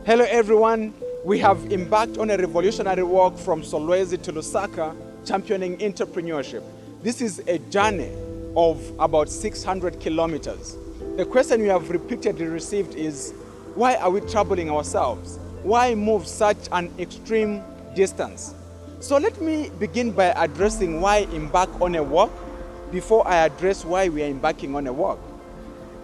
Hello everyone, we have embarked on a revolutionary walk from Solwezi to Lusaka, championing entrepreneurship. This is a journey of about 600 kilometers. The question we have repeatedly received is, why are we troubling ourselves? Why move such an extreme distance? So let me begin by addressing why embark on a walk before I address why we are embarking on a walk.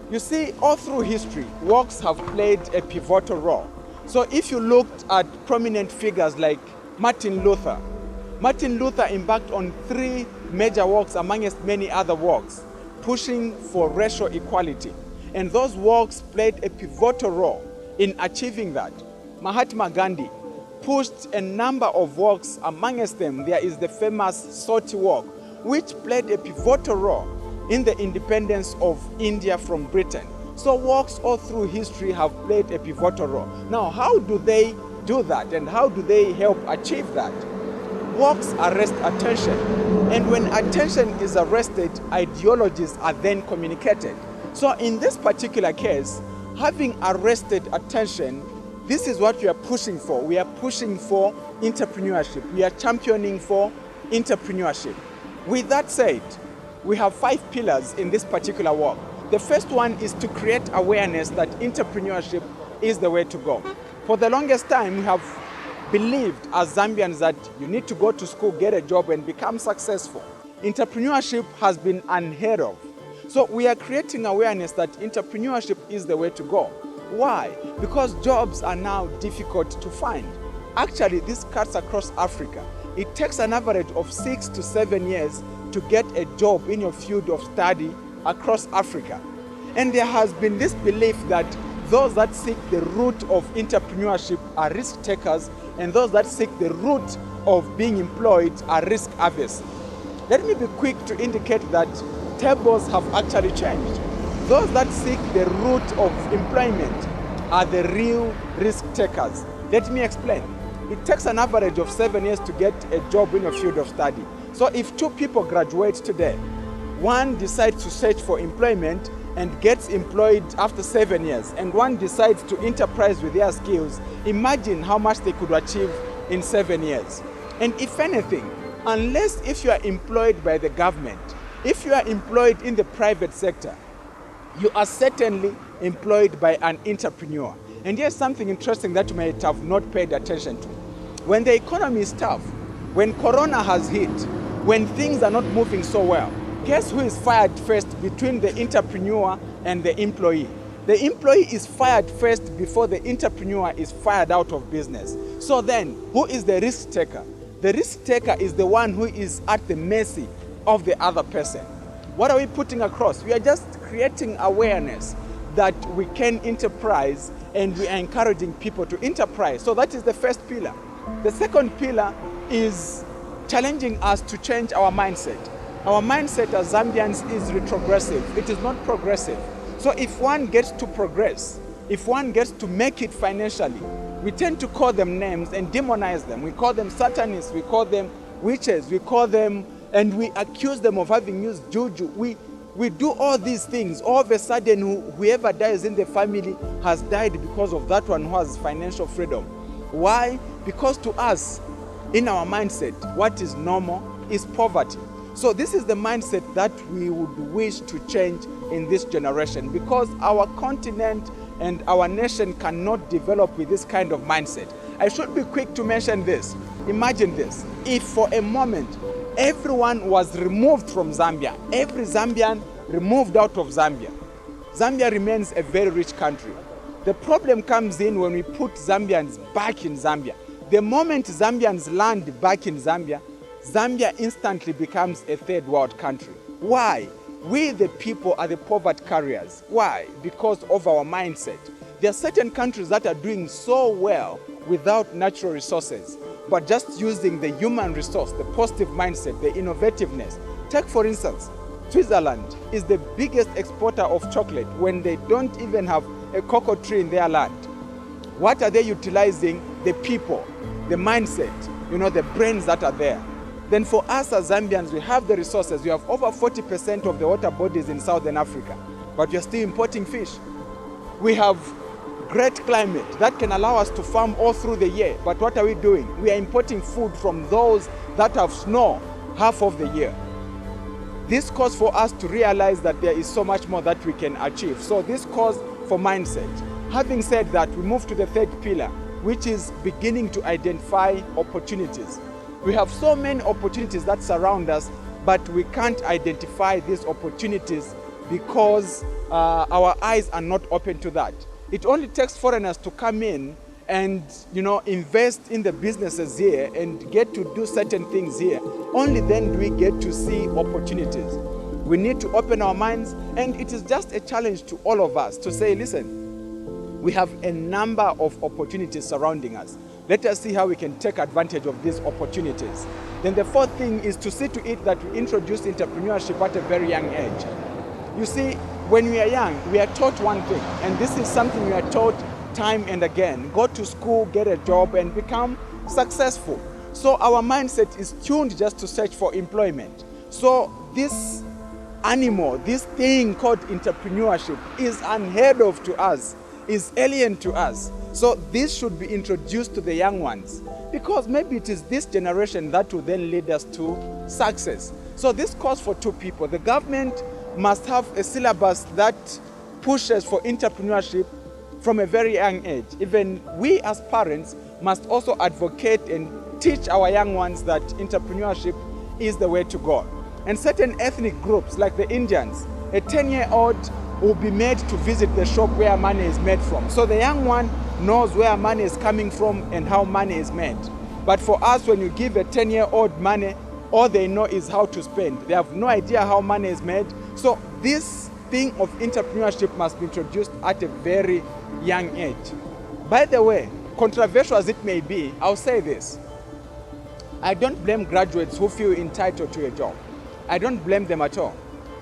You see, all through history, walks have played a pivotal role. So if you looked at prominent figures like Martin Luther embarked on 3 major walks amongst many other walks, pushing for racial equality. And those walks played a pivotal role in achieving that. Mahatma Gandhi pushed a number of walks. Amongst them, there is the famous Soti walk, which played a pivotal role in the independence of India from Britain. So walks all through history have played a pivotal role. Now, how do they do that and how do they help achieve that? Walks arrest attention, and when attention is arrested, ideologies are then communicated. So in this particular case, having arrested attention, this is what we are pushing for. We are pushing for entrepreneurship. We are championing for entrepreneurship. With that said, we have 5 pillars in this particular walk. The first one is to create awareness that entrepreneurship is the way to go. For the longest time, we have believed as Zambians that you need to go to school, get a job, and become successful. Entrepreneurship has been unheard of. So we are creating awareness that entrepreneurship is the way to go. Why? Because jobs are now difficult to find. Actually, this cuts across Africa. It takes an average of 6 to 7 years to get a job in your field of study across Africa. And there has been this belief that those that seek the route of entrepreneurship are risk takers, and those that seek the route of being employed are risk averse. Let me be quick to indicate that tables have actually changed. Those that seek the route of employment are the real risk takers. Let me explain. It takes an average of 7 years to get a job in a field of study. So if 2 people graduate today, one decides to search for employment and gets employed after 7 years, and one decides to enterprise with their skills, imagine how much they could achieve in 7 years. And if anything, unless if you are employed by the government, if you are employed in the private sector, you are certainly employed by an entrepreneur. And here's something interesting that you might have not paid attention to. When the economy is tough, when Corona has hit, when things are not moving so well, guess who is fired first between the entrepreneur and the employee? The employee is fired first before the entrepreneur is fired out of business. So then, who is the risk taker? The risk taker is the one who is at the mercy of the other person. What are we putting across? We are just creating awareness that we can enterprise, and we are encouraging people to enterprise. So that is the first pillar. The second pillar is challenging us to change our mindset. Our mindset as Zambians is retrogressive. It is not progressive. So if one gets to progress, if one gets to make it financially, we tend to call them names and demonize them. We call them satanists, we call them witches, we call them, and we accuse them of having used juju. We do all these things. All of a sudden, whoever dies in the family has died because of that one who has financial freedom. Why? Because to us, in our mindset, what is normal is poverty. So this is the mindset that we would wish to change in this generation, because our continent and our nation cannot develop with this kind of mindset. I should be quick to mention this. Imagine this. If for a moment everyone was removed from Zambia, every Zambian removed out of Zambia, Zambia remains a very rich country. The problem comes in when we put Zambians back in Zambia. The moment Zambians land back in Zambia, Zambia instantly becomes a third world country. Why? We the people are the poverty carriers. Why? Because of our mindset. There are certain countries that are doing so well without natural resources, but just using the human resource, the positive mindset, the innovativeness. Take for instance, Switzerland is the biggest exporter of chocolate when they don't even have a cocoa tree in their land. What are they utilizing? The people, the mindset, the brains that are there. Then for us as Zambians, we have the resources. We have over 40% of the water bodies in Southern Africa, but we are still importing fish. We have great climate that can allow us to farm all through the year. But what are we doing? We are importing food from those that have snow half of the year. This calls for us to realize that there is so much more that we can achieve. So this calls for mindset. Having said that, we move to the third pillar, which is beginning to identify opportunities. We have so many opportunities that surround us, but we can't identify these opportunities because our eyes are not open to that. It only takes foreigners to come in and invest in the businesses here and get to do certain things here. Only then do we get to see opportunities. We need to open our minds, and it is just a challenge to all of us to say, listen, we have a number of opportunities surrounding us. Let us see how we can take advantage of these opportunities. Then the fourth thing is to see to it that we introduce entrepreneurship at a very young age. You see, when we are young, we are taught one thing, and this is something we are taught time and again. Go to school, get a job, and become successful. So our mindset is tuned just to search for employment. So this animal, this thing called entrepreneurship is unheard of to us, is alien to us. So this should be introduced to the young ones, because maybe it is this generation that will then lead us to success. So this calls for two people. The government must have a syllabus that pushes for entrepreneurship from a very young age. Even we as parents must also advocate and teach our young ones that entrepreneurship is the way to go. And certain ethnic groups like the Indians, a 10-year-old will be made to visit the shop where money is made from. So the young one knows where money is coming from and how money is made. But for us, when you give a 10-year-old money, all they know is how to spend. They have no idea how money is made. So this thing of entrepreneurship must be introduced at a very young age. By the way, controversial as it may be, I'll say this. I don't blame graduates who feel entitled to a job. I don't blame them at all.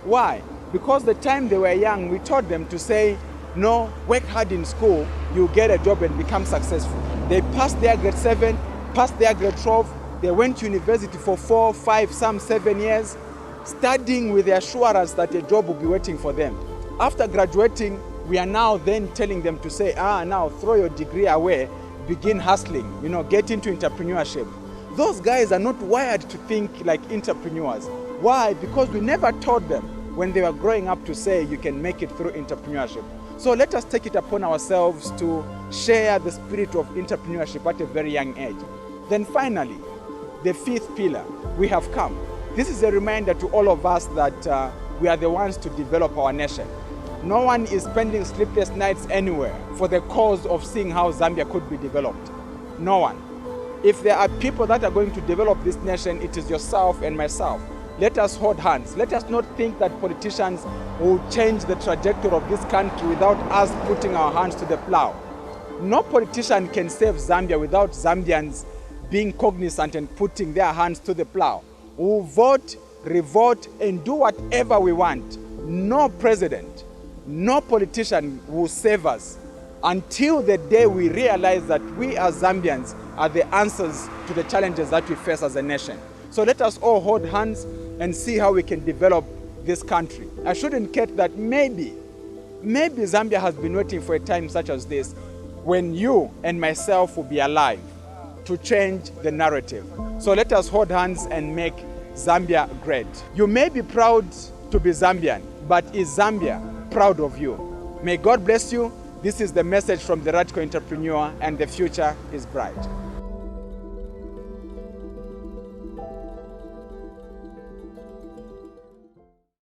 Why? Because the time they were young, we taught them to say, no, work hard in school, you get a job and become successful. They passed their grade 7, passed their grade 12, they went to university for 4, 5, some 7 years, studying with the assurance that a job will be waiting for them. After graduating, we are now then telling them to say, now throw your degree away, begin hustling, get into entrepreneurship. Those guys are not wired to think like entrepreneurs. Why? Because we never taught them when they were growing up to say you can make it through entrepreneurship. So let us take it upon ourselves to share the spirit of entrepreneurship at a very young age. Then finally, the fifth pillar, we have come. This is a reminder to all of us that we are the ones to develop our nation. No one is spending sleepless nights anywhere for the cause of seeing how Zambia could be developed. No one. If there are people that are going to develop this nation, it is yourself and myself. Let us hold hands. Let us not think that politicians will change the trajectory of this country without us putting our hands to the plow. No politician can save Zambia without Zambians being cognizant and putting their hands to the plow. We'll vote, revote, and do whatever we want. No president, no politician will save us until the day we realize that we as Zambians are the answers to the challenges that we face as a nation. So let us all hold hands and see how we can develop this country. I shouldn't kid that maybe Zambia has been waiting for a time such as this when you and myself will be alive to change the narrative. So let us hold hands and make Zambia great. You may be proud to be Zambian, but is Zambia proud of you? May God bless you. This is the message from the Radical Entrepreneur, and the future is bright.